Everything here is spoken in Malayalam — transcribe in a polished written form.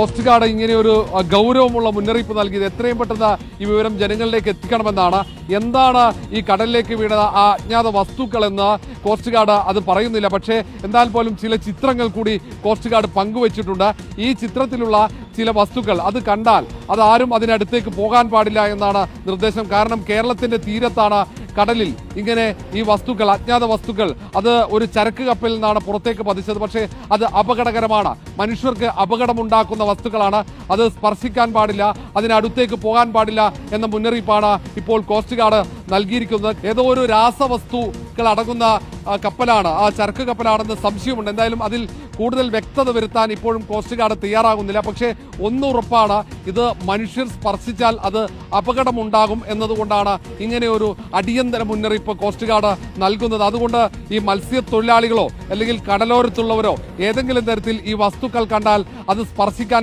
കോസ്റ്റ് ഗാർഡ് ഇങ്ങനെ ഒരു ഗൗരവമുള്ള മുന്നറിയിപ്പ് നൽകിയത് എത്രയും പെട്ടെന്ന് ഈ വിവരം ജനങ്ങളിലേക്ക് എത്തിക്കണമെന്നാണ്. എന്താണ് ഈ കടലിലേക്ക് വീണ ആ അജ്ഞാത വസ്തുക്കളെന്ന് കോസ്റ്റ് ഗാർഡ് അത് പറയുന്നില്ല. പക്ഷേ എന്നാൽ പോലും ചില ചിത്രങ്ങൾ കൂടി കോസ്റ്റ് ഗാർഡ് പങ്കുവച്ചിട്ടുണ്ട്. ഈ ചിത്രത്തിലുള്ള ചില വസ്തുക്കൾ അത് കണ്ടാൽ അതാരും അതിനടുത്തേക്ക് പോകാൻ പാടില്ല എന്നാണ് നിർദ്ദേശം. കാരണം കേരളത്തിന്റെ തീരത്താണ് കടലിൽ ഇങ്ങനെ ഈ വസ്തുക്കൾ, അജ്ഞാത വസ്തുക്കൾ, അത് ഒരു ചരക്ക് കപ്പലിൽ നിന്നാണ് പുറത്തേക്ക് പതിച്ചത്. പക്ഷേ അത് അപകടകരമാണ്, മനുഷ്യർക്ക് അപകടമുണ്ടാക്കുന്ന വസ്തുക്കളാണ്, അത് സ്പർശിക്കാൻ പാടില്ല, അതിനടുത്തേക്ക് പോകാൻ പാടില്ല എന്ന മുന്നറിയിപ്പാണ് ഇപ്പോൾ കോസ്റ്റ് ഗാർഡ് നൽകിയിരിക്കുന്നത്. ഏതോ ഒരു രാസവസ്തുക്കൾ അടങ്ങുന്ന കപ്പലാണ്, ആ ചരക്ക് കപ്പലാണെന്ന് സംശയമുണ്ട്. എന്തായാലും അതിൽ കൂടുതൽ വ്യക്തത വരുത്താൻ ഇപ്പോഴും കോസ്റ്റ് ഗാർഡ് തയ്യാറാകുന്നില്ല. പക്ഷേ ഒന്നുറപ്പാണ്, ഇത് മനുഷ്യർ സ്പർശിച്ചാൽ അത് അപകടമുണ്ടാകും എന്നതുകൊണ്ടാണ് ഇങ്ങനെ ഒരു അടിയന്തര മുന്നറിയിപ്പ് കോസ്റ്റ് ഗാർഡ് നൽകുന്നത്. അതുകൊണ്ട് ഈ മത്സ്യത്തൊഴിലാളികളോ അല്ലെങ്കിൽ കടലോരത്തുള്ളവരോ ഏതെങ്കിലും തരത്തിൽ ഈ വസ്തുക്കൾ കണ്ടാൽ അത് സ്പർശിക്കാൻ